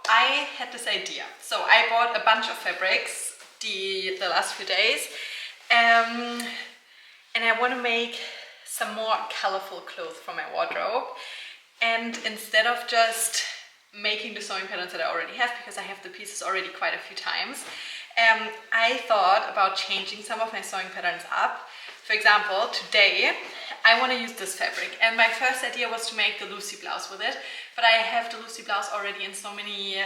I had this idea. So I bought a bunch of fabrics the last few days, and I want to make some more colorful clothes for my wardrobe. And instead of just making the sewing patterns that I already have, because I have the pieces already quite a few times, I thought about changing some of my sewing patterns up. For example, today I want to use this fabric, and my first idea was to make the Lucy blouse with it, but I have the Lucy blouse already in so many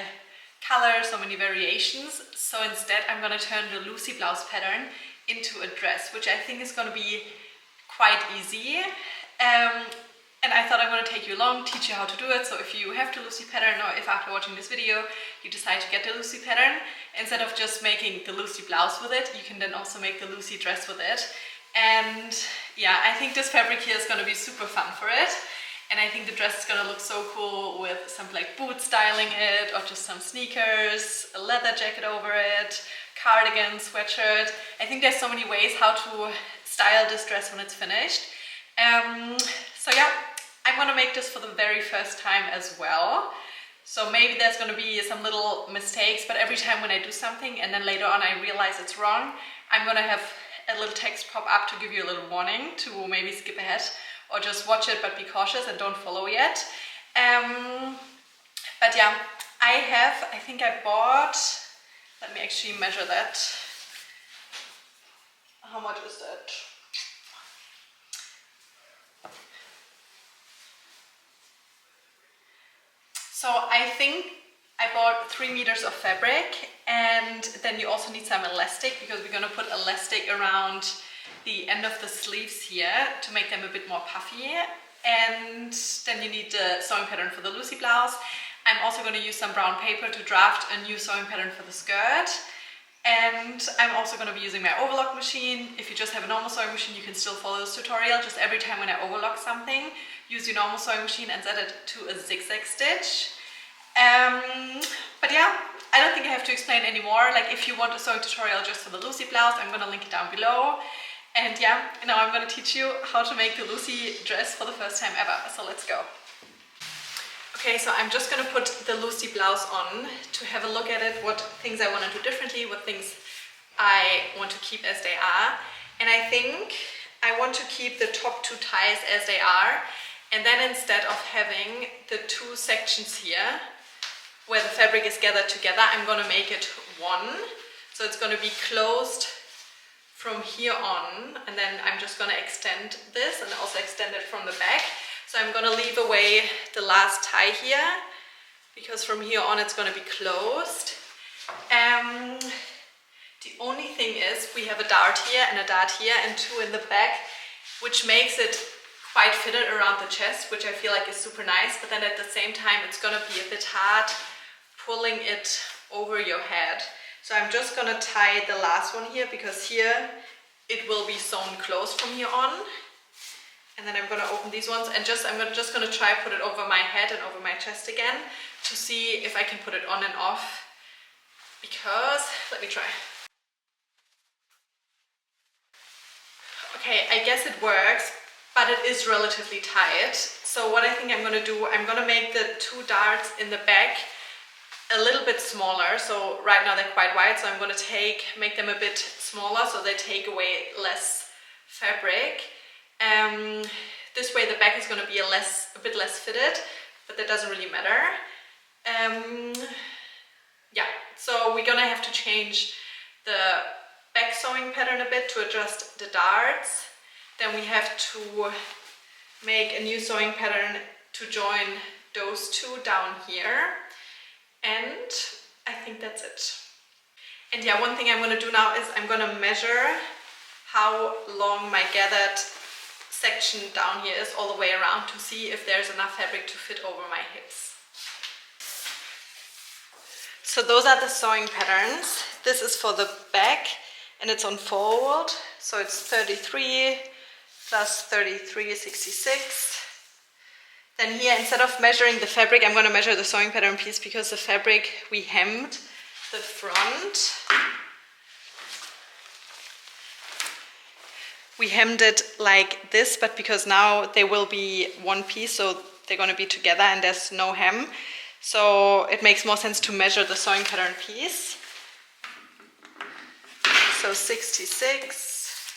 colors, so many variations. So instead I'm going to turn the Lucy blouse pattern into a dress, which I think is going to be quite easy. And I thought I'm going to take you along, teach you how to do it. So if you have the Lucy pattern, or if after watching this video you decide to get the Lucy pattern, instead of just making the Lucy blouse with it, you can then also make the Lucy dress with it. And yeah, I think this fabric here is going to be super fun for it. And I think the dress is going to look so cool with some like boot styling it, or just some sneakers, a leather jacket over it, cardigan, sweatshirt. I think there's so many ways how to style this dress when it's finished. So yeah, I'm gonna make this for the very first time as well. So maybe there's gonna be some little mistakes, but every time when I do something and then later on I realize it's wrong, I'm gonna have a little text pop up to give you a little warning to maybe skip ahead or just watch it but be cautious and don't follow yet. But yeah, I think I bought, let me actually measure that. How much is that? So I think I bought 3 meters of fabric, and then you also need some elastic, because we're going to put elastic around the end of the sleeves here to make them a bit more puffy. And then you need the sewing pattern for the Lucy blouse. I'm also going to use some brown paper to draft a new sewing pattern for the skirt. And I'm also going to be using my overlock machine. If you just have a normal sewing machine, you can still follow this tutorial. Just every time when I overlock something, use your normal sewing machine and set it to a zigzag stitch. But yeah, I don't think I have to explain anymore. Like, if you want a sewing tutorial just for the Lucy blouse, I'm going to link it down below. And yeah, now I'm going to teach you how to make the Lucy dress for the first time ever. So let's go. Okay, so I'm just going to put the Lucy blouse on to have a look at it, what things I want to do differently, what things I want to keep as they are. And I think I want to keep the top 2 ties as they are, and then instead of having the 2 sections here where the fabric is gathered together, I'm going to make it one. So it's going to be closed from here on, and then I'm just going to extend this and also extend it from the back. So I'm going to leave away the last tie here, because from here on it's going to be closed. The only thing is we have a dart here and a dart here and 2 in the back, which makes it quite fitted around the chest, which I feel like is super nice. But then at the same time it's going to be a bit hard pulling it over your head. So I'm just going to tie the last one here, because here it will be sewn closed from here on. And then I'm going to open these ones, and I'm just going to try put it over my head and over my chest again to see if I can put it on and off, because, let me try. Okay, I guess it works, but it is relatively tight. So what I think I'm going to do, I'm going to make the 2 darts in the back a little bit smaller. So right now they're quite wide, so I'm going to make them a bit smaller so they take away less fabric. This way the back is going to be a bit less fitted, but that doesn't really matter. Yeah, so we're gonna have to change the back sewing pattern a bit to adjust the darts. Then we have to make a new sewing pattern to join those 2 down here. And I think that's it. And yeah, one thing I'm going to do now is I'm going to measure how long my gathered section down here is all the way around, to see if there's enough fabric to fit over my hips. So those are the sewing patterns. This is for the back, and it's on fold. So it's 33 plus 33 is 66. Then here, instead of measuring the fabric, I'm going to measure the sewing pattern piece, because the fabric we hemmed the front. We hemmed it like this, but because now they will be one piece, so they're going to be together and there's no hem. So it makes more sense to measure the sewing pattern piece. So 66,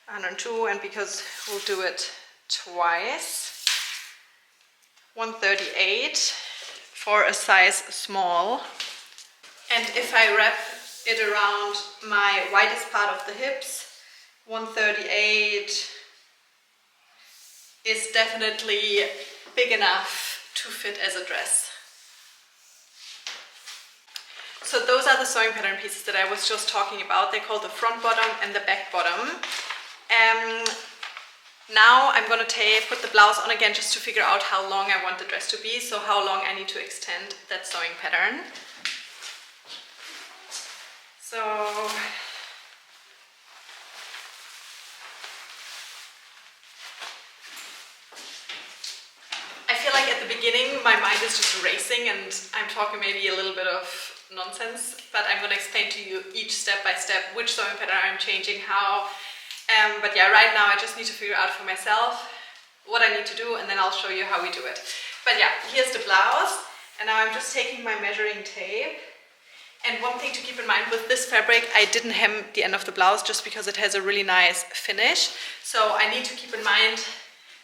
102, and because we'll do it twice, 138 for a size small. And if I wrap it around my widest part of the hips, 138 is definitely big enough to fit as a dress. So those are the sewing pattern pieces that I was just talking about. They're called the front bottom and the back bottom. Now I'm going to put the blouse on again just to figure out how long I want the dress to be, so how long I need to extend that sewing pattern. So I feel like at the beginning my mind is just racing and I'm talking maybe a little bit of nonsense, but I'm going to explain to you each step by step which sewing pattern I'm changing, how. But yeah, right now I just need to figure out for myself what I need to do, and then I'll show you how we do it. But yeah, here's the blouse, and now I'm just taking my measuring tape. And one thing to keep in mind with this fabric, I didn't hem the end of the blouse just because it has a really nice finish. So I need to keep in mind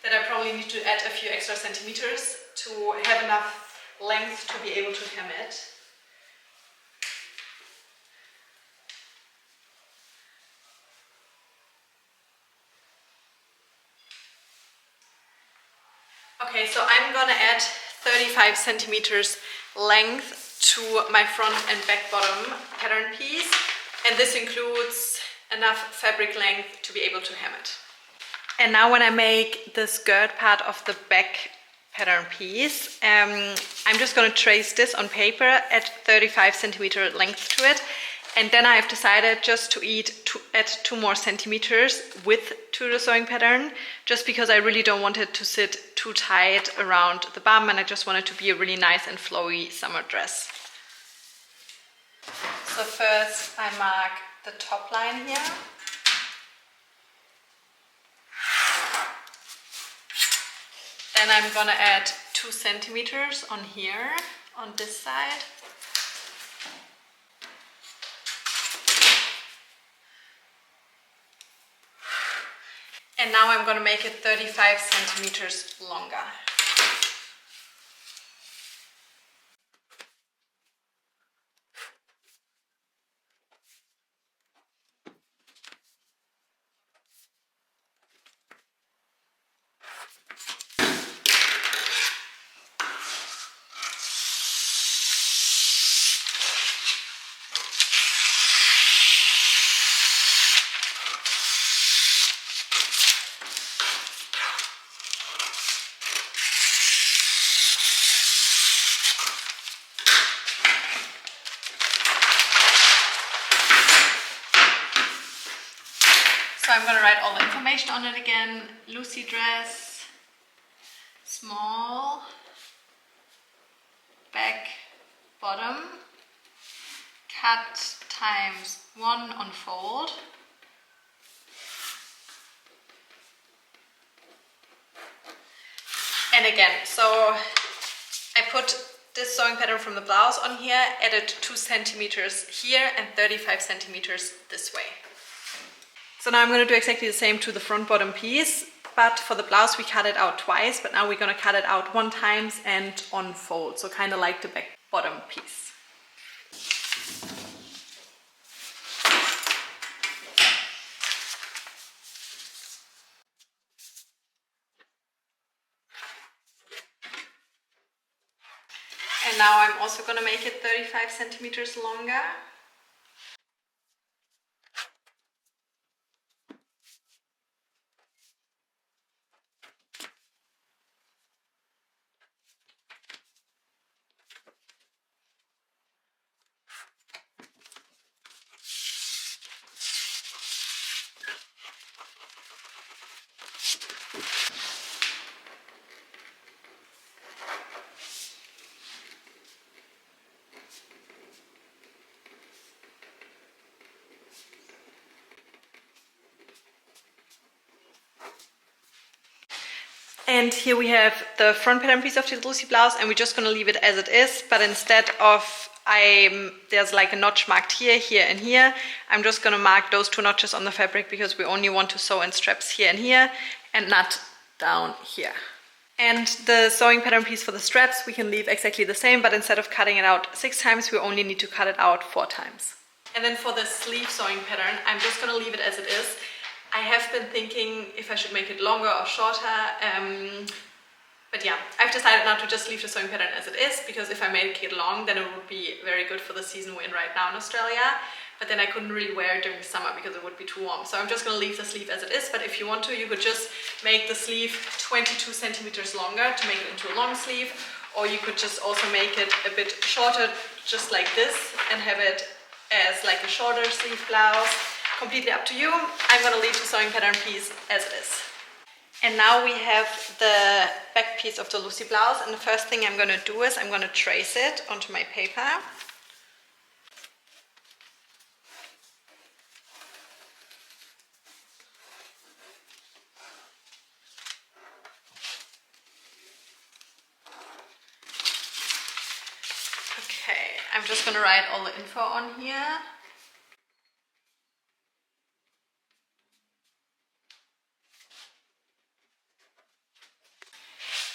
that I probably need to add a few extra centimeters to have enough length to be able to hem it. Okay, so I'm gonna add 35 centimeters length to my front and back bottom pattern piece, and this includes enough fabric length to be able to hem it. And now when I make the skirt part of the back pattern piece, I'm just gonna trace this on paper at 35 centimeter length to it. And then I've decided just to add 2 more centimeters width to the sewing pattern, just because I really don't want it to sit too tight around the bum, and I just want it to be a really nice and flowy summer dress. So first I mark the top line here. Then I'm gonna add 2 centimeters on here, on this side. And now I'm going to make it 35 centimeters longer. So I'm going to write all the information on it again. Lucy dress, small, back, bottom, cut times 1 on fold. And again, so I put this sewing pattern from the blouse on here, added 2 centimeters here and 35 centimeters this way. So now I'm going to do exactly the same to the front bottom piece, but for the blouse we cut it out twice, but now we're going to cut it out 1 time and on fold, so kind of like the back bottom piece. And now I'm also going to make it 35 centimeters longer. And here we have the front pattern piece of the Lucy blouse, and we're just gonna leave it as it is, but instead of there's like a notch marked here, here and here, I'm just gonna mark those 2 notches on the fabric because we only want to sew in straps here and here and not down here. And the sewing pattern piece for the straps we can leave exactly the same, but instead of cutting it out 6 times, we only need to cut it out 4 times. And then for the sleeve sewing pattern, I'm just gonna leave it as it is. I have been thinking if I should make it longer or shorter, but yeah, I've decided now to just leave the sewing pattern as it is, because if I make it long, then it would be very good for the season we're in right now in Australia. But then I couldn't really wear it during summer because it would be too warm. So I'm just gonna leave the sleeve as it is, but if you want to, you could just make the sleeve 22 centimeters longer to make it into a long sleeve, or you could just also make it a bit shorter, just like this, and have it as like a shorter sleeve blouse. Completely up to you. I'm gonna leave the sewing pattern piece as it is. And now we have the back piece of the Lucy blouse, and the first thing I'm gonna do is I'm gonna trace it onto my paper. Okay, I'm just gonna write all the info on here.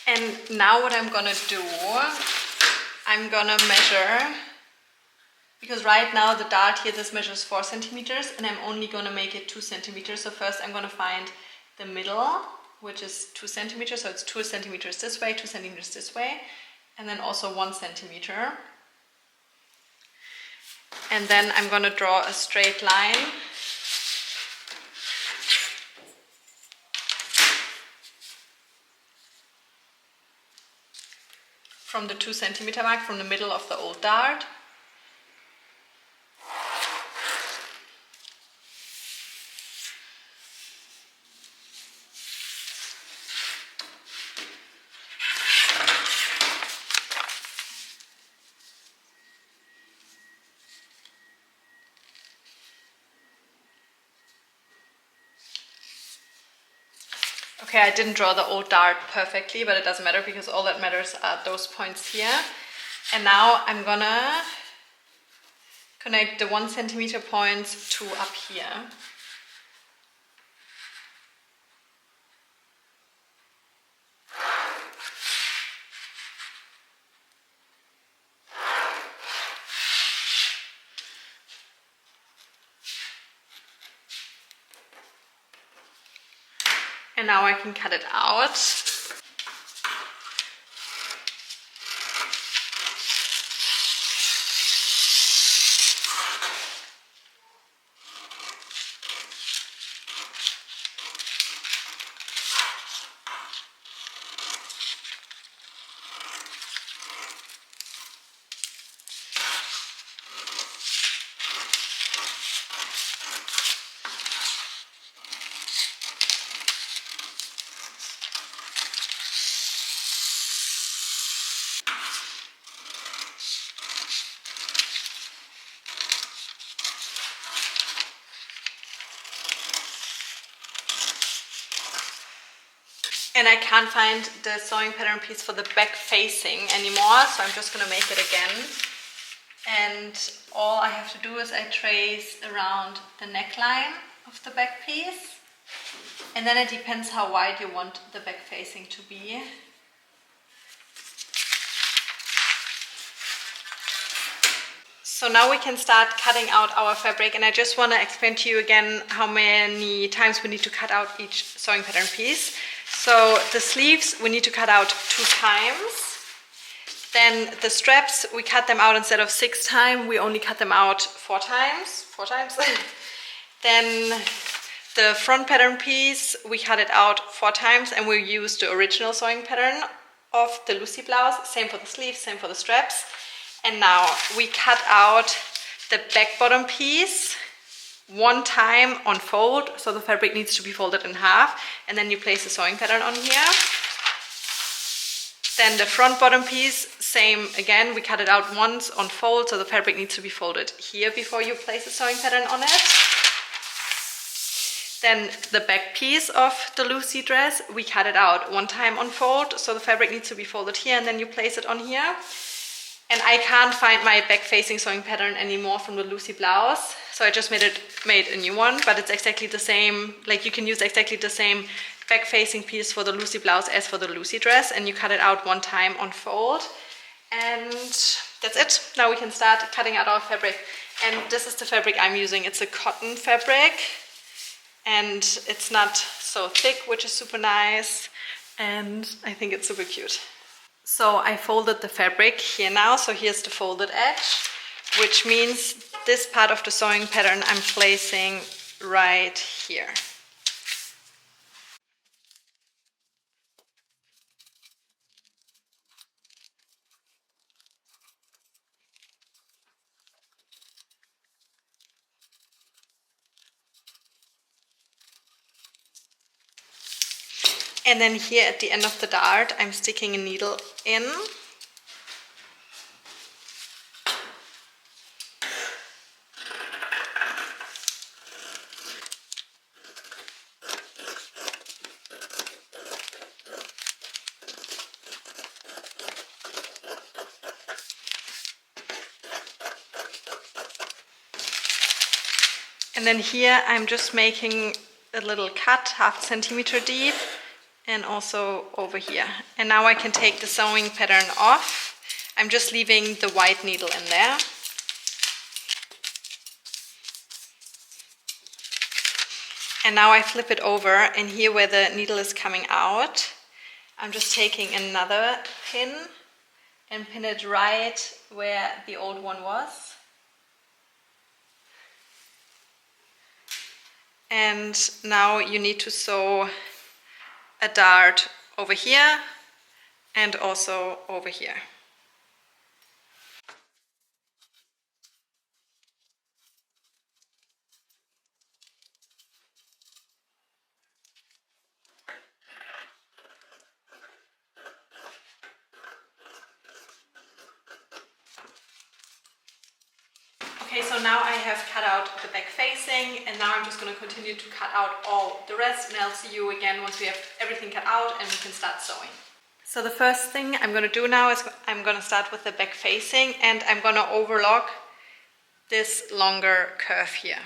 And now what I'm gonna do, I'm gonna measure, because right now the dart here, this measures 4 centimeters, and I'm only gonna make it 2 centimeters. So first I'm gonna find the middle, which is 2 centimeters. So it's 2 centimeters this way, 2 centimeters this way, and then also 1 centimeter. And then I'm gonna draw a straight line. From the 2 centimeter mark, from the middle of the old dart. Okay, I didn't draw the old dart perfectly, but it doesn't matter because all that matters are those points here. And now I'm gonna connect the 1 centimeter points to up here. And now I can cut it out. And I can't find the sewing pattern piece for the back facing anymore, so I'm just gonna make it again. And all I have to do is I trace around the neckline of the back piece. And then it depends how wide you want the back facing to be. So now we can start cutting out our fabric, and I just want to explain to you again how many times we need to cut out each sewing pattern piece. So the sleeves we need to cut out 2 times. Then the straps, we cut them out instead of 6 times, we only cut them out 4 times. Then the front pattern piece, we cut it out 4 times, and we use the original sewing pattern of the Lucy blouse. Same for the sleeves, same for the straps. And now we cut out the back bottom piece 1 time on fold, so the fabric needs to be folded in half, and then you place the sewing pattern on here. Then the front bottom piece, same again, we cut it out once on fold, so the fabric needs to be folded here before you place the sewing pattern on it. Then the back piece of the Lucy dress, we cut it out one time on fold, so the fabric needs to be folded here and then you place it on here. And I can't find my back-facing sewing pattern anymore from the Lucy blouse, so I just made a new one, but it's exactly the same, like you can use exactly the same back-facing piece for the Lucy blouse as for the Lucy dress, and you cut it out one time on fold. And that's it. Now we can start cutting out our fabric. And this is the fabric I'm using. It's a cotton fabric, and it's not so thick, which is super nice, and I think it's super cute. So I folded the fabric here now, so here's the folded edge, which means this part of the sewing pattern I'm placing right here. And then here at the end of the dart, I'm sticking a needle in. And then here I'm just making a little cut, 1/2 centimeter deep, and also over here. And now I can take the sewing pattern off. I'm just leaving the white needle in there. And now I flip it over, and here where the needle is coming out, I'm just taking another pin and pin it right where the old one was. And now you need to sew a dart over here and also over here. Okay, so now I have cut out the back facing, and now I'm just going to continue to cut out all the rest, and I'll see you again once we have everything cut out and we can start sewing. So the first thing I'm going to do now is I'm going to start with the back facing, and I'm going to overlock this longer curve here.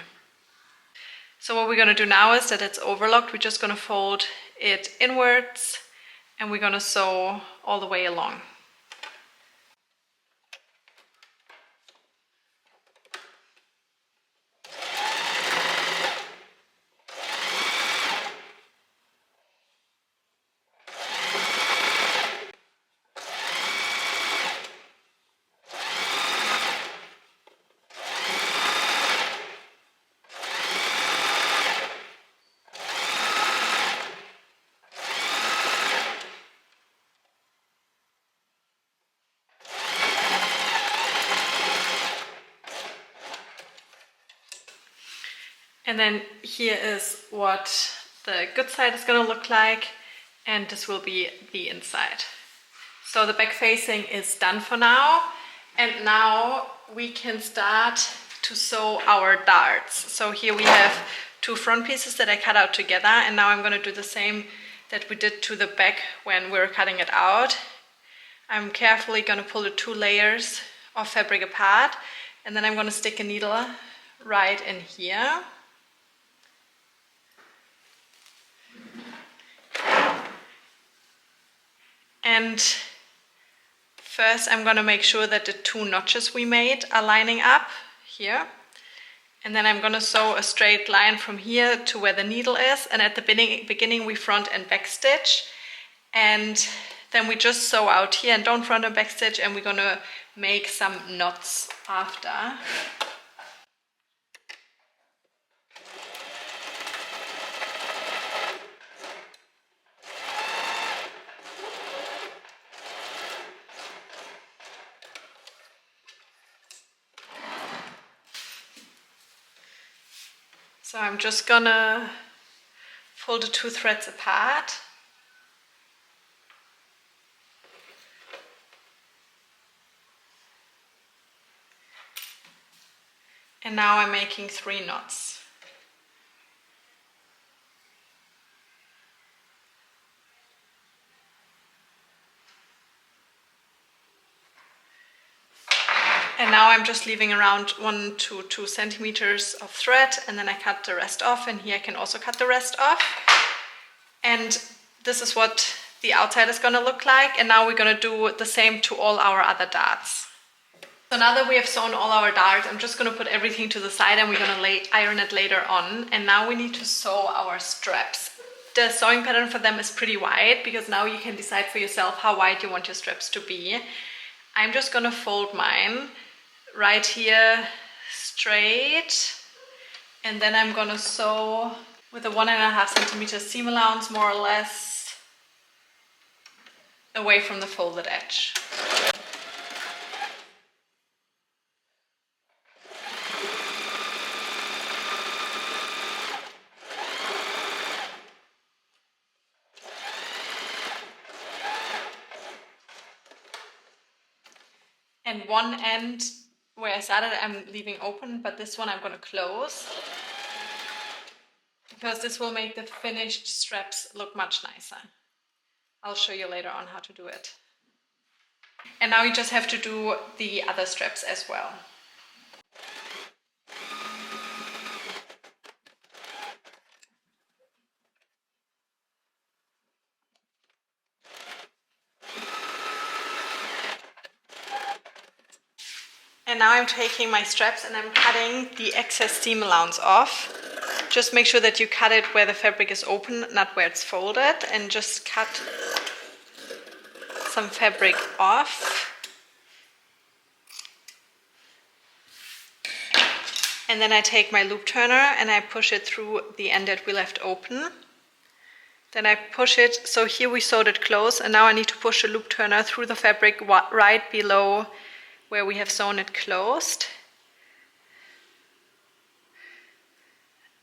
So what we're going to do now is that it's overlocked, we're just going to fold it inwards and we're going to sew all the way along. And then here is what the good side is going to look like, and this will be the inside. So the back facing is done for now, and now we can start to sew our darts. So here we have 2 front pieces that I cut out together, and now I'm going to do the same that we did to the back when we were cutting it out. I'm carefully going to pull the 2 layers of fabric apart, and then I'm going to stick a needle right in here. And first I'm going to make sure that the 2 notches we made are lining up here. And then I'm going to sew a straight line from here to where the needle is. And at the beginning we front and back stitch. And then we just sew out here and don't front and back stitch, and we're going to make some knots after. So I'm just gonna pull the 2 threads apart. And now I'm making 3 knots. And now I'm just leaving around 1 to 2 centimeters of thread, and then I cut the rest off, and here I can also cut the rest off. And this is what the outside is gonna look like. And now we're gonna do the same to all our other darts. So now that we have sewn all our darts, I'm just gonna put everything to the side and we're gonna iron it later on. And now we need to sew our straps. The sewing pattern for them is pretty wide, because now you can decide for yourself how wide you want your straps to be. I'm just gonna fold mine right here straight, and then I'm gonna sew with a 1.5 centimeter seam allowance, more or less, away from the folded edge. And one end where I started I'm leaving open, but this one I'm going to close, because this will make the finished straps look much nicer. I'll show you later on how to do it. And now you just have to do the other straps as well. And now I'm taking my straps and I'm cutting the excess seam allowance off. Just make sure that you cut it where the fabric is open, not where it's folded, and just cut some fabric off. And then I take my loop turner and I push it through the end that we left open. Then I push it, so here we sewed it close, and now I need to push the loop turner through the fabric right below where we have sewn it closed.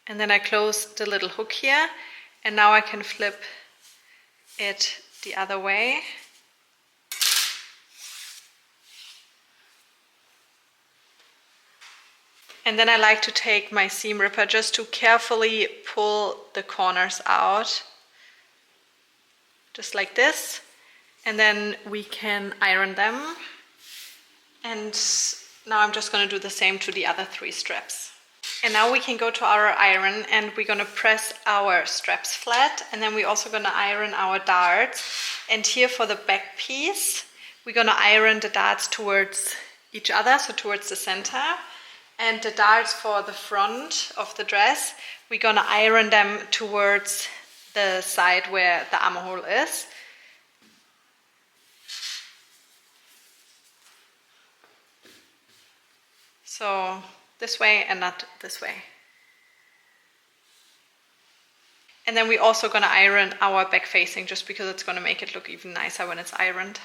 And then I close the little hook here, and now I can flip it the other way. And then I like to take my seam ripper just to carefully pull the corners out, just like this, and then we can iron them. And now I'm just going to do the same to the other 3 straps. And now we can go to our iron, and we're going to press our straps flat, and then we're also going to iron our darts. And here for the back piece, we're going to iron the darts towards each other, so towards the center. And the darts for the front of the dress, we're going to iron them towards the side where the armhole is. So this way and not this way. And then we're also going to iron our back facing, just because it's going to make it look even nicer when it's ironed.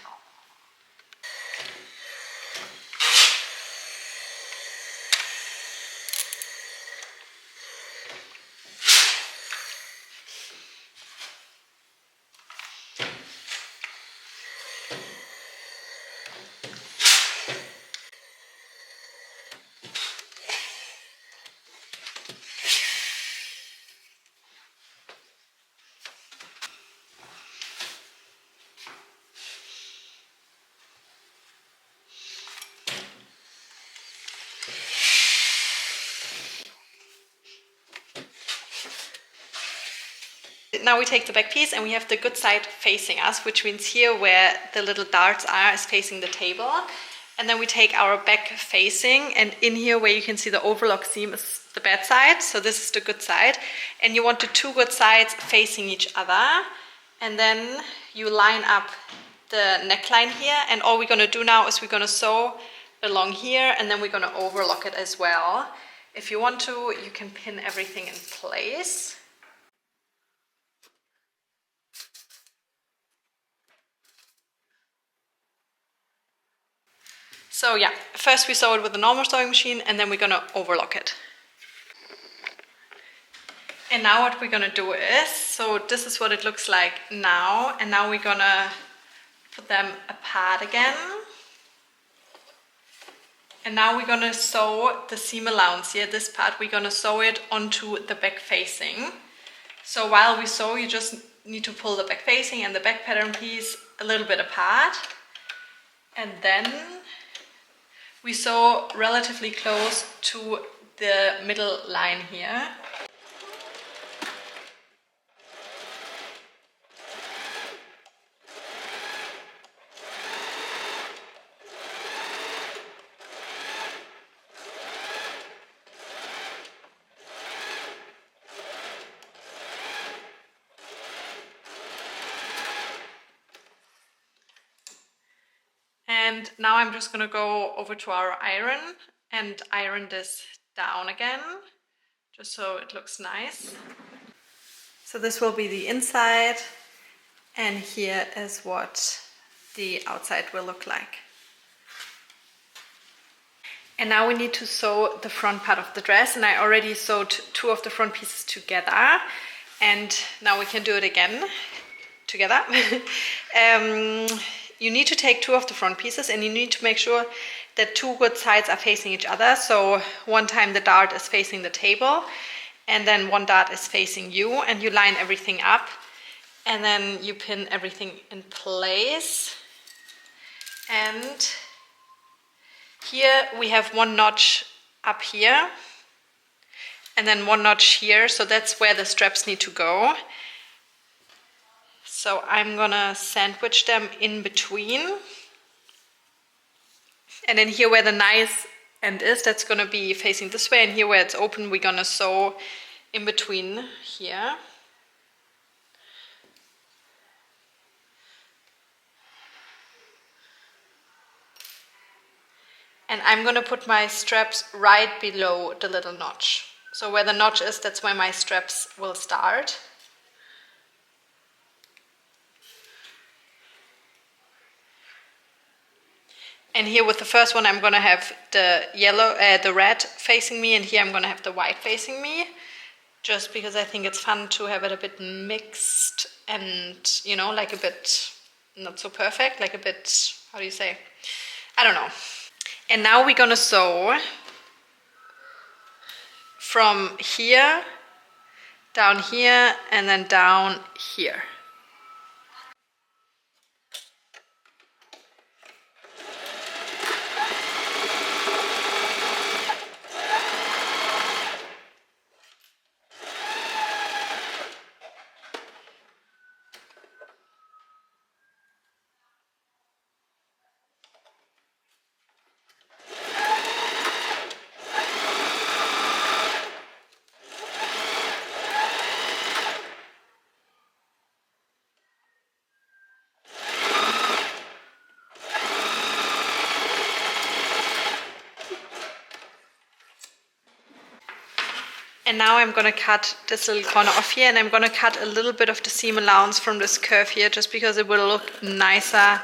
Now we take the back piece and we have the good side facing us, which means here where the little darts are is facing the table. And then we take our back facing, and in here where you can see the overlock seam is the bad side, so this is the good side. And you want the 2 good sides facing each other. And then you line up the neckline here, and all we're going to do now is we're going to sew along here, and then we're going to overlock it as well. If you want to, you can pin everything in place. So yeah, first we sew it with a normal sewing machine, and then we're going to overlock it. And now what we're going to do is, so this is what it looks like now, and now we're going to put them apart again. And now we're going to sew the seam allowance here, this part, we're going to sew it onto the back facing. So while we sew, you just need to pull the back facing and the back pattern piece a little bit apart. And then We sew relatively close to the middle line here. And now I'm just gonna go over to our iron and iron this down again, just so it looks nice. So this will be the inside, and here is what the outside will look like. And now we need to sew the front part of the dress, and I already sewed 2 of the front pieces together, and now we can do it again together. You need to take 2 of the front pieces, and you need to make sure that 2 good sides are facing each other. So one time the dart is facing the table, and then one dart is facing you, and you line everything up, and then you pin everything in place. And here we have 1 notch up here, and then 1 notch here, so that's where the straps need to go. So I'm gonna sandwich them in between. And then here where the nice end is, that's gonna be facing this way, and here where it's open, we're gonna sew in between here. And I'm gonna put my straps right below the little notch. So where the notch is, that's where my straps will start. And here with the first one, I'm gonna have the the red facing me, and here I'm gonna have the white facing me, just because I think it's fun to have it a bit mixed and, you know, like a bit not so perfect, like a bit, how do you say? I don't know. And now we're gonna sew from here, down here, and then down here. And now I'm gonna cut this little corner off here, and I'm gonna cut a little bit of the seam allowance from this curve here, just because it will look nicer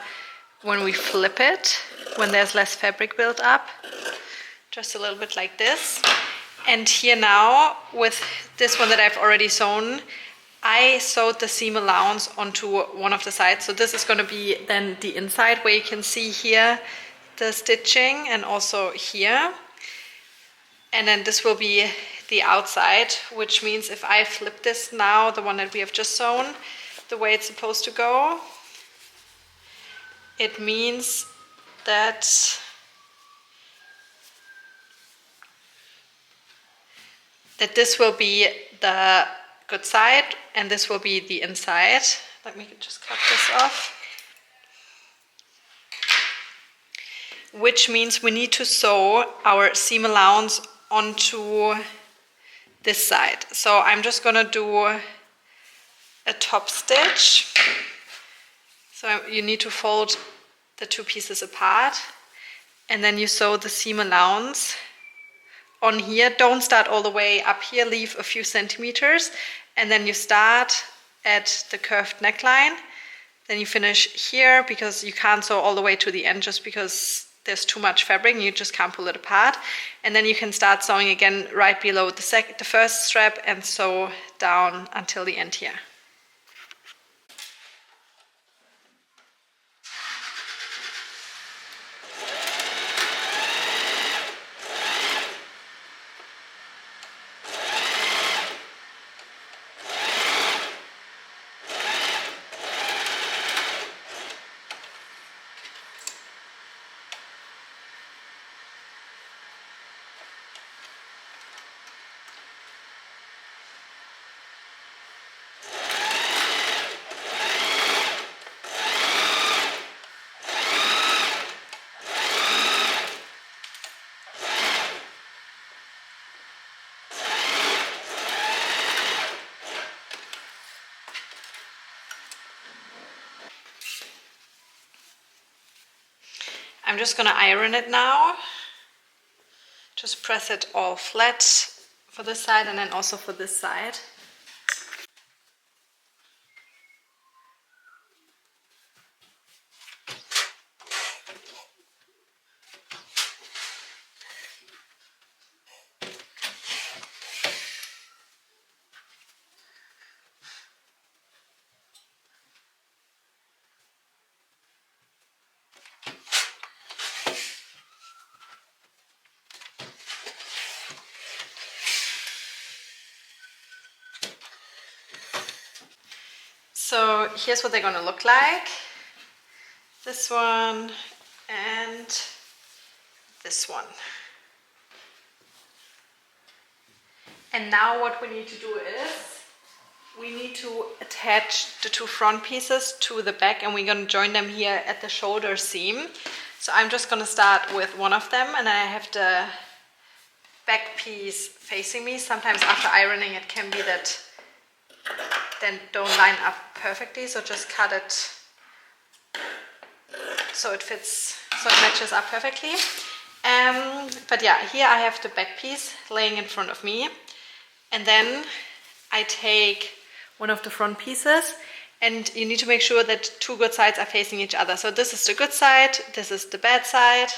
when we flip it, when there's less fabric built up. Just a little bit like this. And here now, with this one that I've already sewn, I sewed the seam allowance onto one of the sides. So this is gonna be then the inside, where you can see here the stitching, and also here. And then this will be the outside, which means if I flip this now, the one that we have just sewn, the way it's supposed to go, it means that this will be the good side, and this will be the inside. Let me just cut this off. Which means we need to sew our seam allowance onto this side. So I'm just gonna do a top stitch. So you need to fold the 2 pieces apart, and then you sew the seam allowance on here. Don't start all the way up here, leave a few centimeters, and then you start at the curved neckline. Then you finish here, because you can't sew all the way to the end just because there's too much fabric and you just can't pull it apart. And then you can start sewing again right below the first strap and sew down until the end here. I'm just gonna iron it now. Just press it all flat for this side and then also for this side. So here's what they're gonna look like. This one and this one. And now what we need to do is we need to attach the two front pieces to the back, and we're gonna join them here at the shoulder seam. So I'm just gonna start with one of them, and I have the back piece facing me. Sometimes after ironing it can be that then don't line up perfectly, so just cut it so it fits, so it matches up perfectly. But yeah, here I have the back piece laying in front of me, and then I take one of the front pieces, and you need to make sure that two good sides are facing each other. So this is the good side, this is the bad side,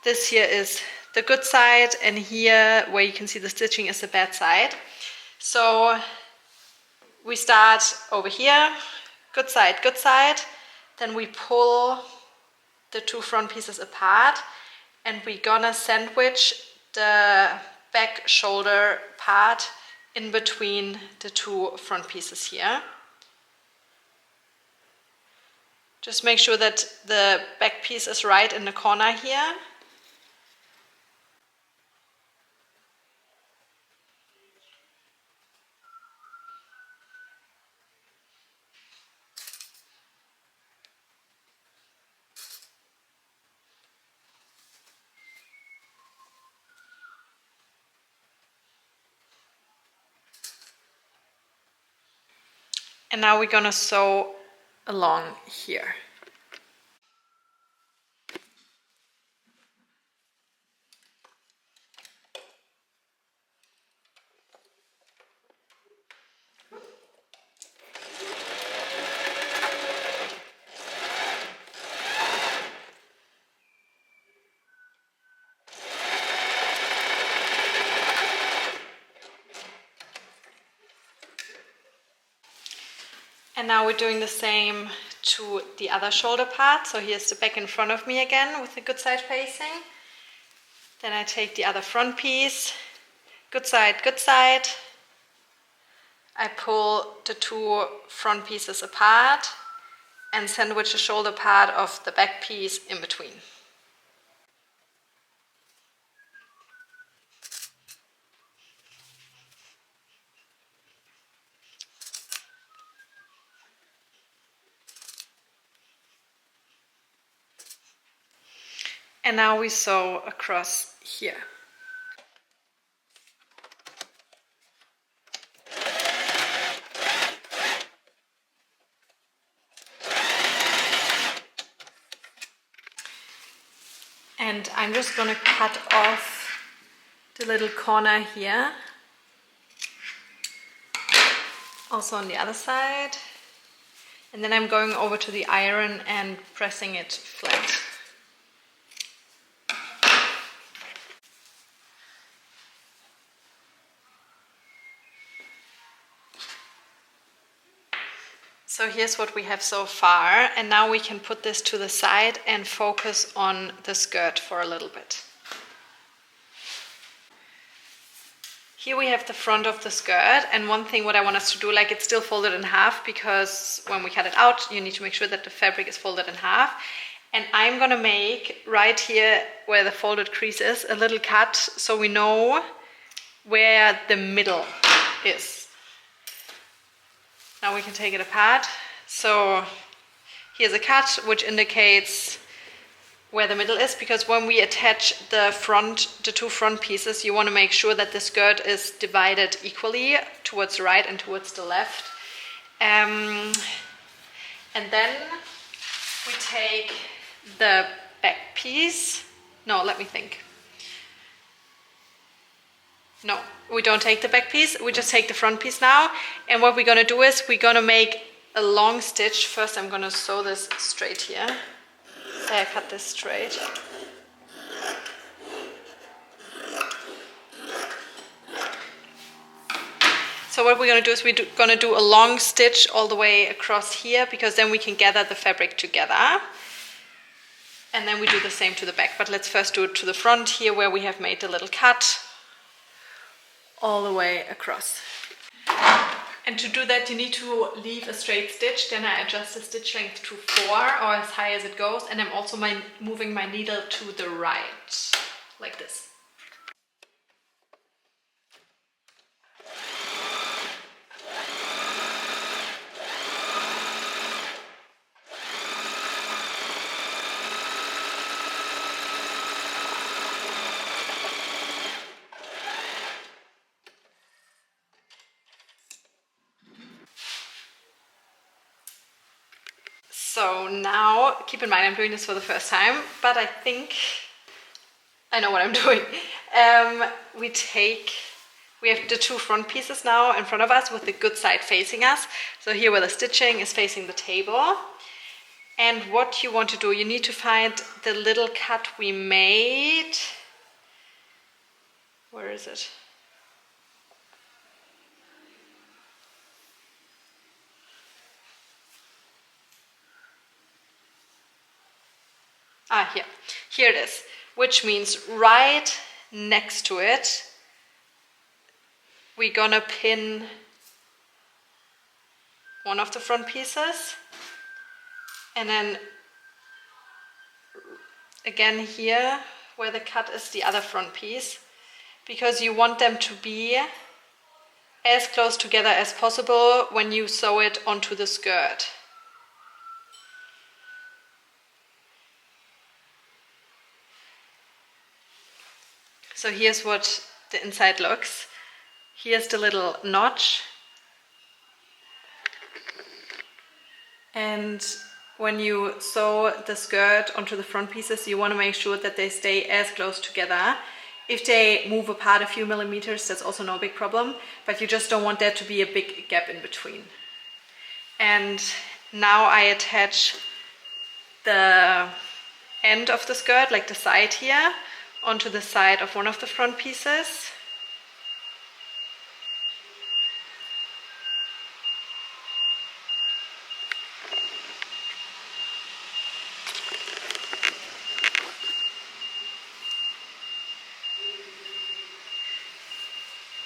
this here is the good side, and here where you can see the stitching is the bad side. So we start over here, good side, then we pull the two front pieces apart, and we're gonna sandwich the back shoulder part in between the two front pieces here. Just make sure that the back piece is right in the corner here. And now we're gonna sew along here. And now we're doing the same to the other shoulder part. So here's the back in front of me again with the good side facing. Then I take the other front piece, good side, I pull the two front pieces apart and sandwich the shoulder part of the back piece in between. And now we sew across here. And I'm just going to cut off the little corner here. Also on the other side. And then I'm going over to the iron and pressing it flat. So here's what we have so far, and now we can put this to the side and focus on the skirt for a little bit. Here we have the front of the skirt, and one thing what I want us to do, like it's still folded in half, because when we cut it out you need to make sure that the fabric is folded in half. And I'm gonna make right here where the folded crease is a little cut so we know where the middle is. Now we can take it apart. So here's a cut which indicates where the middle is, because when we attach the two front pieces, you want to make sure that the skirt is divided equally towards the right and towards the left. And then we take the back piece. No, let me think. No, we don't take the back piece, we just take the front piece now. And what we're gonna do is we're gonna make a long stitch. First I'm gonna sew this straight here. Cut this straight. So what we're gonna do is we're gonna do a long stitch all the way across here, because then we can gather the fabric together. And then we do the same to the back, but let's first do it to the front here where we have made the little cut all the way across. And to do that you need to leave a straight stitch. Then I adjust the stitch length to 4 or as high as it goes, and I'm also moving my needle to the right, like this. So now, keep in mind I'm doing this for the first time, but I think I know what I'm doing. We have the 2 front pieces now in front of us with the good side facing us. So here where the stitching is facing the table. And what you want to do, you need to find the little cut we made. Where is it? Ah, here. Here it is. Which means right next to it, we're gonna pin one of the front pieces. And then again here, where the cut is, the other front piece. Because you want them to be as close together as possible when you sew it onto the skirt. So here's what the inside looks. Here's the little notch. And when you sew the skirt onto the front pieces, you want to make sure that they stay as close together. If they move apart a few millimeters, that's also no big problem, but you just don't want there to be a big gap in between. And now I attach the end of the skirt, like the side here, onto the side of one of the front pieces.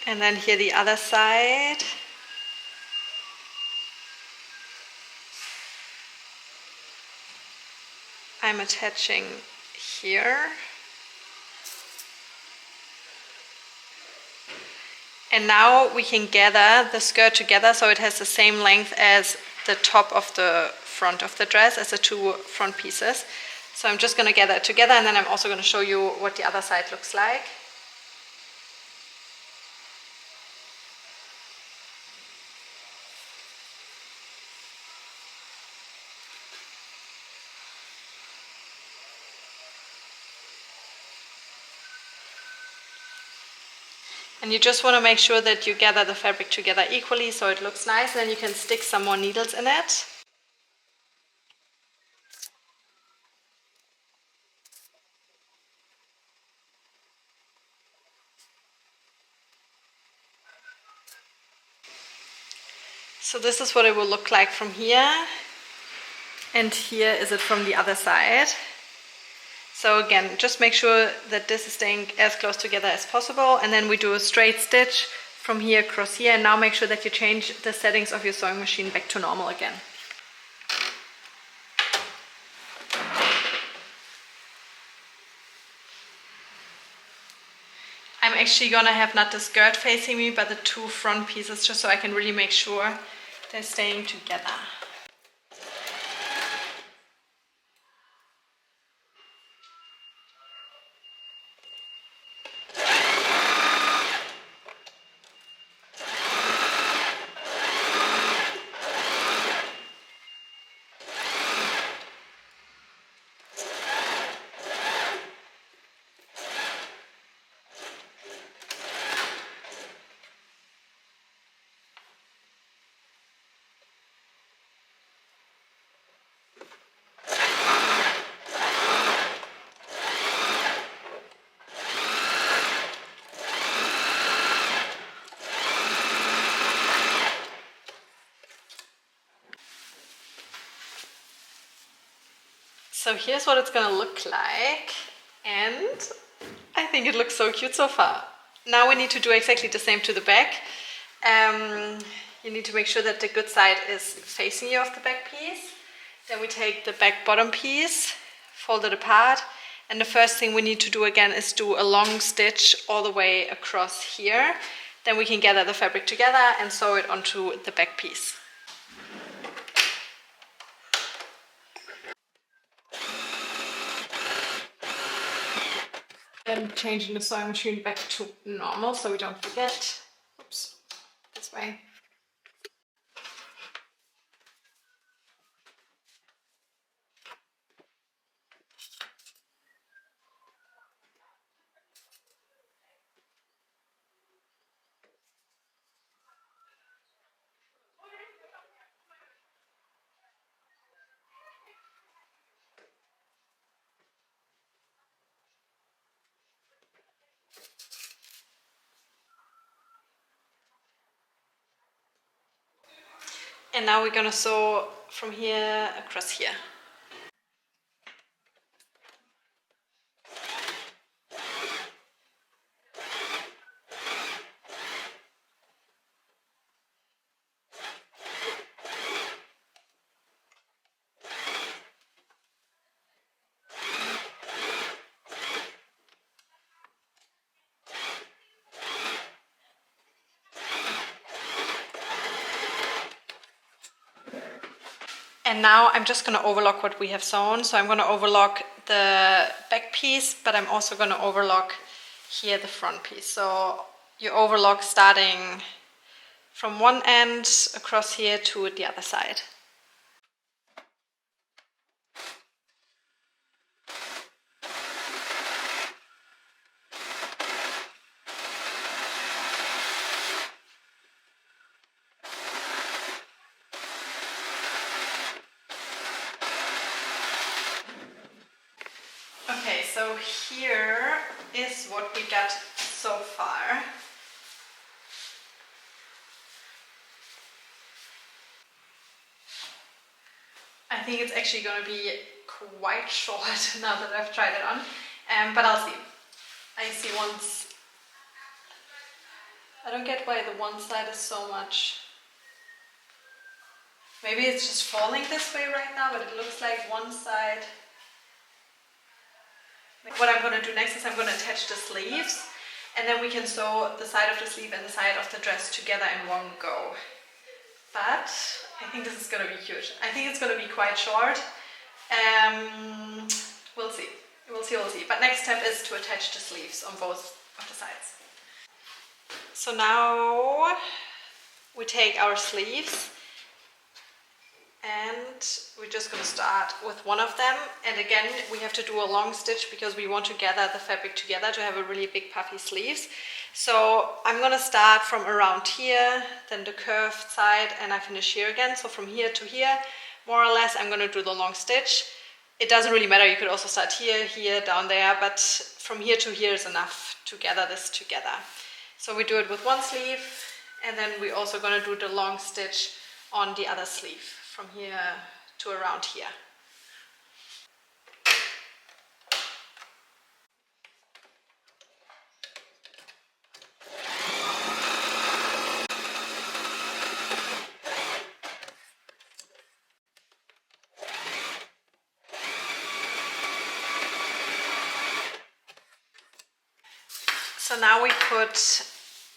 And then here the other side. I'm attaching here. And now we can gather the skirt together so it has the same length as the top of the front of the dress, as the 2 front pieces. So I'm just going to gather it together, and then I'm also going to show you what the other side looks like. And you just want to make sure that you gather the fabric together equally so it looks nice, and then you can stick some more needles in it. So this is what it will look like from here, and here is it from the other side. So again, just make sure that this is staying as close together as possible, and then we do a straight stitch from here across here, and now make sure that you change the settings of your sewing machine back to normal again. I'm actually gonna have not the skirt facing me, but the 2 front pieces, just so I can really make sure they're staying together. So here's what it's gonna look like, and I think it looks so cute so far. Now we need to do exactly the same to the back. You need to make sure that the good side is facing you of the back piece. Then we take the back bottom piece, fold it apart, and the first thing we need to do again is do a long stitch all the way across here. Then we can gather the fabric together and sew it onto the back piece. And changing the sewing machine back to normal so we don't forget. Oops, this way. And now we're gonna sew from here across here. And now I'm just gonna overlock what we have sewn. So I'm gonna overlock the back piece, but I'm also gonna overlock here the front piece. So you overlock starting from one end across here to the other side. Okay, so here is what we got so far. I think it's actually going to be quite short now that I've tried it on, but I'll see. I see once. I don't get why the one side is so much. Maybe it's just falling this way right now, but it looks like one side. What I'm going to do next is I'm going to attach the sleeves, and then we can sew the side of the sleeve and the side of the dress together in one go. But I think this is going to be cute. I think it's going to be quite short. We'll see. We'll see. But next step is to attach the sleeves on both of the sides. So now we take our sleeves and we're just going to start with one of them. And again, we have to do a long stitch because we want to gather the fabric together to have a really big puffy sleeves. So I'm going to start from around here, then the curved side, and I finish here again. So from here to here, more or less, I'm going to do the long stitch. It doesn't really matter, you could also start here, here, down there, but from here to here is enough to gather this together. So we do it with one sleeve, and then we're also going to do the long stitch on the other sleeve, from here to around here. So now we put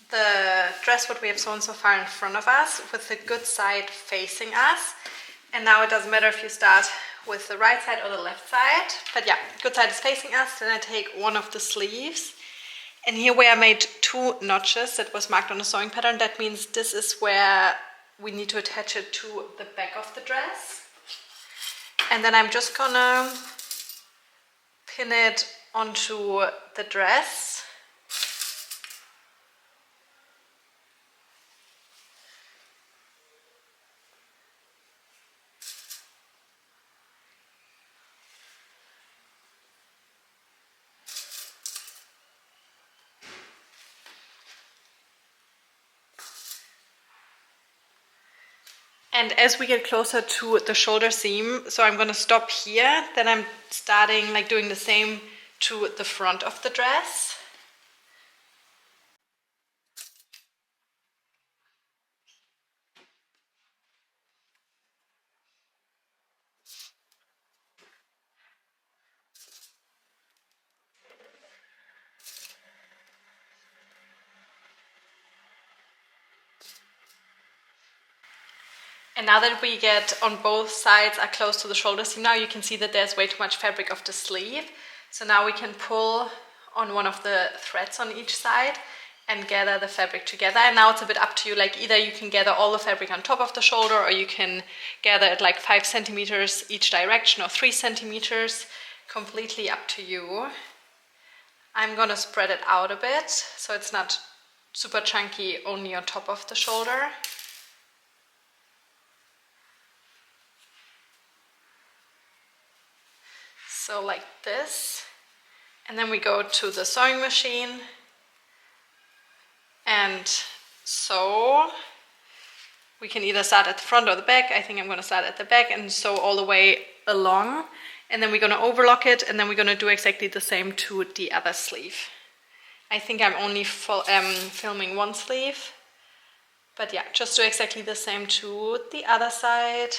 the dress, what we have sewn so far, in front of us with the good side facing us. And now it doesn't matter if you start with the right side or the left side, but yeah, good side is facing us. Then I take one of the sleeves, and here where I made 2 notches that was marked on the sewing pattern, that means this is where we need to attach it to the back of the dress. And then I'm just gonna pin it onto the dress. And as we get closer to the shoulder seam, so I'm gonna stop here, then I'm starting like doing the same to the front of the dress. And now that we get on both sides are close to the shoulder seam, now you can see that there's way too much fabric of the sleeve. So now we can pull on one of the threads on each side and gather the fabric together. And now it's a bit up to you, like either you can gather all the fabric on top of the shoulder, or you can gather it like 5 centimeters each direction or 3 centimeters, completely up to you. I'm gonna spread it out a bit so it's not super chunky only on top of the shoulder. So like this, and then we go to the sewing machine and sew. We can either start at the front or the back. I think I'm gonna start at the back and sew all the way along, and then we're gonna overlock it, and then we're gonna do exactly the same to the other sleeve. I think I'm only filming one sleeve, but yeah, just do exactly the same to the other side.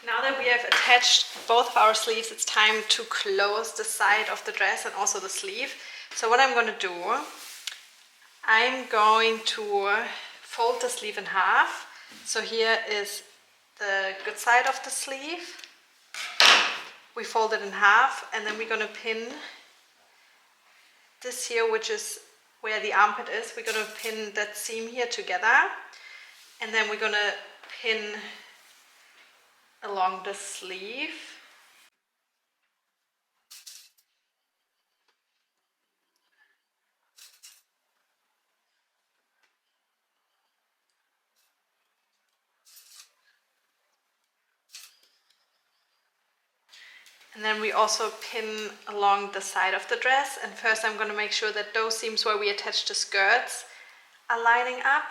Now that we have attached both of our sleeves, it's time to close the side of the dress and also the sleeve. So what I'm going to do, I'm going to fold the sleeve in half. So here is the good side of the sleeve. We fold it in half, and then we're going to pin this here, which is where the armpit is. We're going to pin that seam here together, and then we're going to pin along the sleeve. And then we also pin along the side of the dress. And first I'm going to make sure that those seams where we attach the skirts are lining up.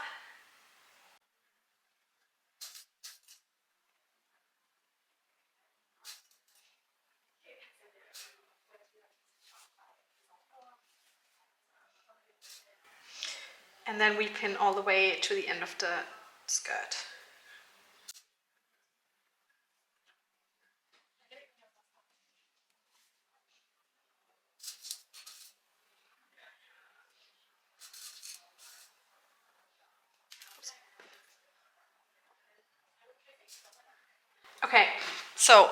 And then we pin all the way to the end of the skirt. Okay, so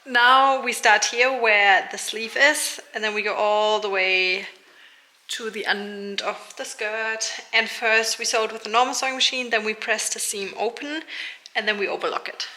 now we start here where the sleeve is, and then we go all the way to the end of the skirt. And first we sew it with the normal sewing machine, then we press the seam open, and then we overlock it.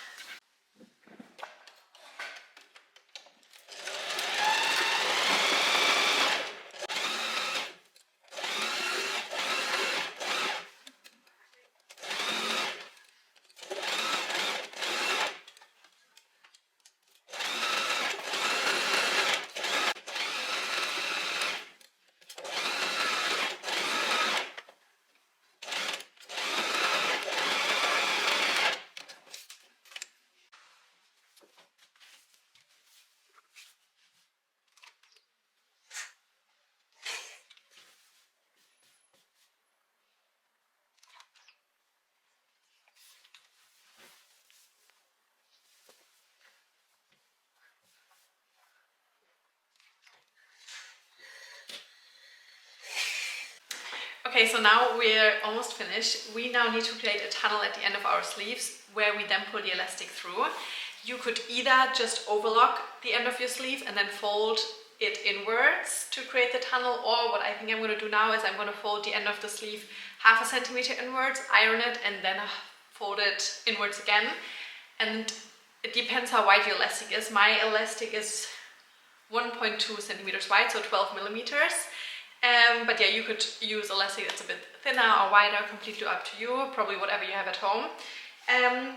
Okay, so now we're almost finished. We now need to create a tunnel at the end of our sleeves where we then pull the elastic through. You could either just overlock the end of your sleeve and then fold it inwards to create the tunnel, or what I think I'm going to do now is I'm going to fold the end of the sleeve half a centimeter inwards, iron it, and then fold it inwards again. And it depends how wide your elastic is. My elastic is 1.2 centimeters wide, so 12 millimeters. But yeah, you could use elastic that's a bit thinner or wider, completely up to you, probably whatever you have at home.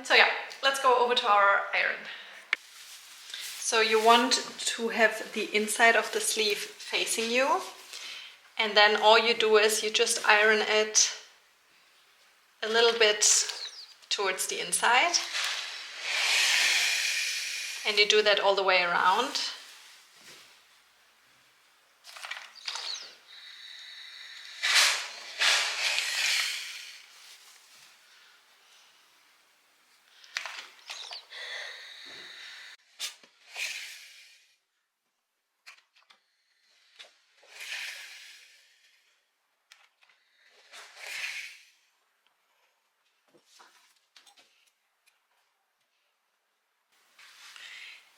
So yeah, let's go over to our iron. So you want to have the inside of the sleeve facing you, and then all you do is you just iron it a little bit towards the inside, and you do that all the way around.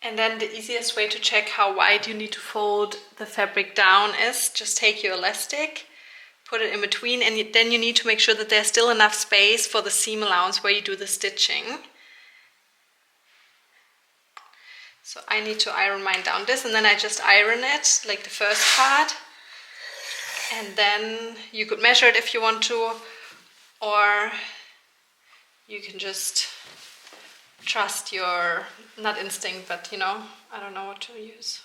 And then the easiest way to check how wide you need to fold the fabric down is just take your elastic, put it in between, and then you need to make sure that there's still enough space for the seam allowance where you do the stitching. So I need to iron mine down this, and then I just iron it like the first part. And then you could measure it if you want to, or you can just trust your, not instinct, but you know, I don't know what to use.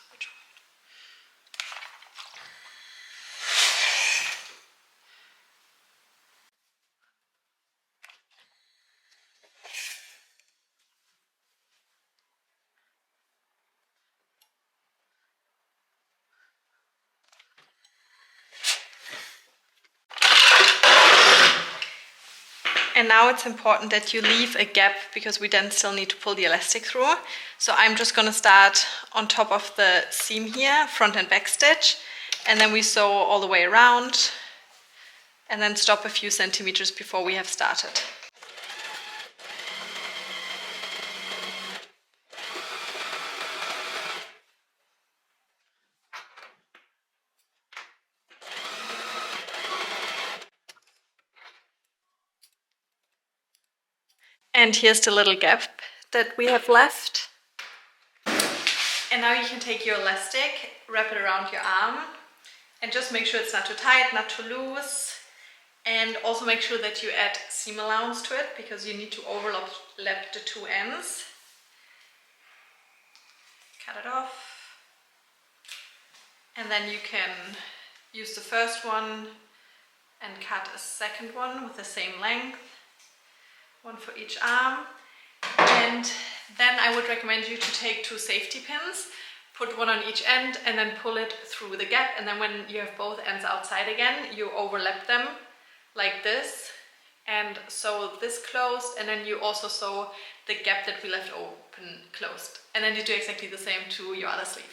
And now it's important that you leave a gap because we then still need to pull the elastic through. So I'm just going to start on top of the seam here, front and back stitch, and then we sew all the way around and then stop a few centimeters before we have started. And here's the little gap that we have left. And now you can take your elastic, wrap it around your arm, and just make sure it's not too tight, not too loose. And also make sure that you add seam allowance to it because you need to overlap the two ends. Cut it off. And then you can use the first one and cut a second one with the same length. One for each arm. And then I would recommend you to take 2 safety pins, put one on each end and then pull it through the gap, and then when you have both ends outside again, you overlap them like this and sew this closed, and then you also sew the gap that we left open closed. And then you do exactly the same to your other sleeve.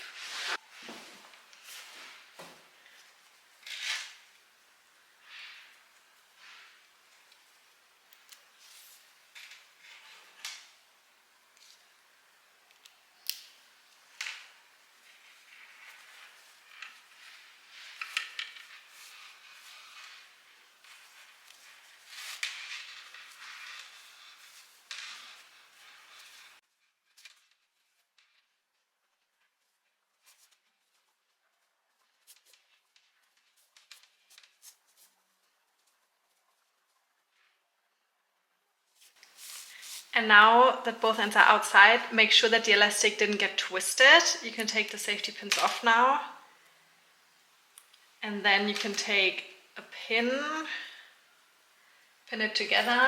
And now that both ends are outside, make sure that the elastic didn't get twisted. You can take the safety pins off now. And then you can take a pin it together.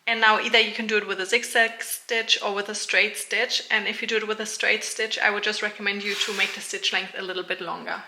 And now either you can do it with a zigzag stitch or with a straight stitch. And if you do it with a straight stitch, I would just recommend you to make the stitch length a little bit longer.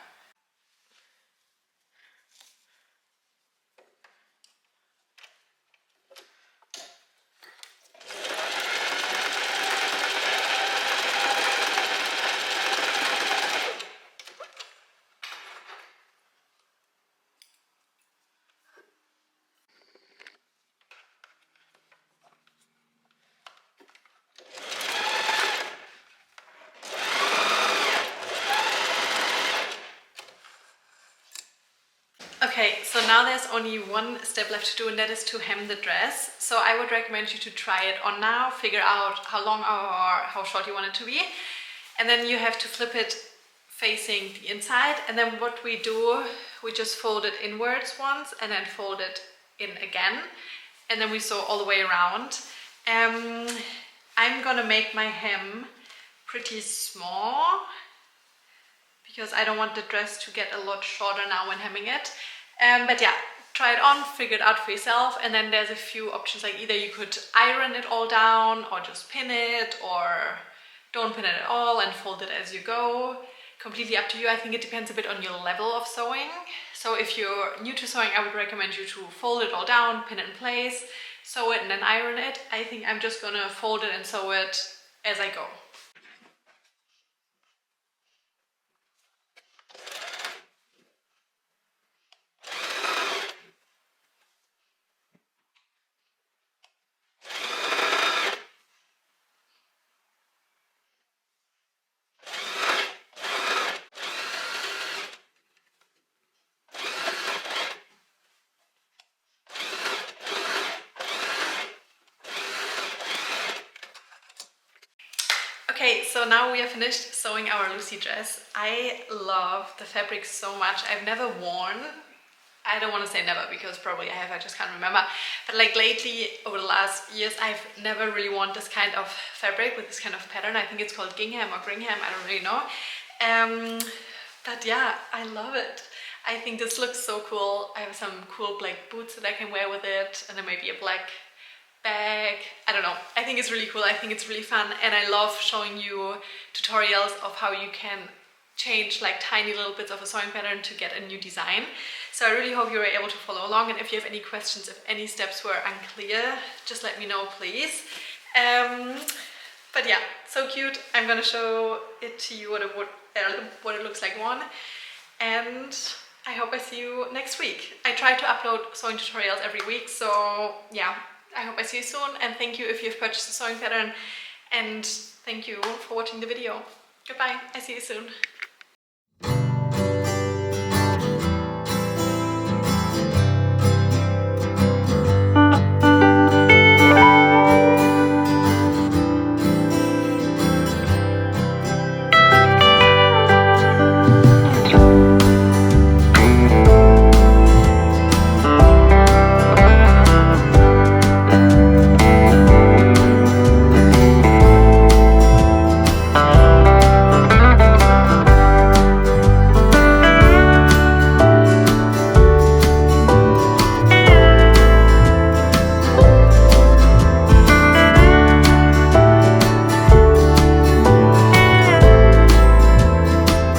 Okay, so now there's only one step left to do, and that is to hem the dress. So I would recommend you to try it on now, figure out how long or how short you want it to be, and then you have to flip it facing the inside. And then what we do, we just fold it inwards once and then fold it in again, and then we sew all the way around. I'm gonna make my hem pretty small because I don't want the dress to get a lot shorter now when hemming it. But yeah, try it on, figure it out for yourself, and then there's a few options, like either you could iron it all down or just pin it, or don't pin it at all and fold it as you go. Completely up to you. I think it depends a bit on your level of sewing. So if you're new to sewing, I would recommend you to fold it all down, pin it in place, sew it and then iron it. I think I'm just gonna fold it and sew it as I go. Okay, so now we are finished sewing our Lucy dress. I love the fabric so much. I've never worn, I don't want to say never because probably I have, I just can't remember. But like lately, over the last years, I've never really worn this kind of fabric with this kind of pattern. I think it's called gingham or gringham, I don't really know. But yeah, I love it. I think this looks so cool. I have some cool black boots that I can wear with it, and then maybe a black bag. I don't know. I think it's really cool. I think it's really fun, and I love showing you tutorials of how you can change like tiny little bits of a sewing pattern to get a new design. So I really hope you were able to follow along, and if you have any questions, if any steps were unclear, just let me know, please. But yeah, so cute. I'm gonna show it to you what it looks like on, and I hope I see you next week. I try to upload sewing tutorials every week, so yeah, I hope I see you soon, and thank you if you've purchased a sewing pattern, and thank you for watching the video. Goodbye, I see you soon.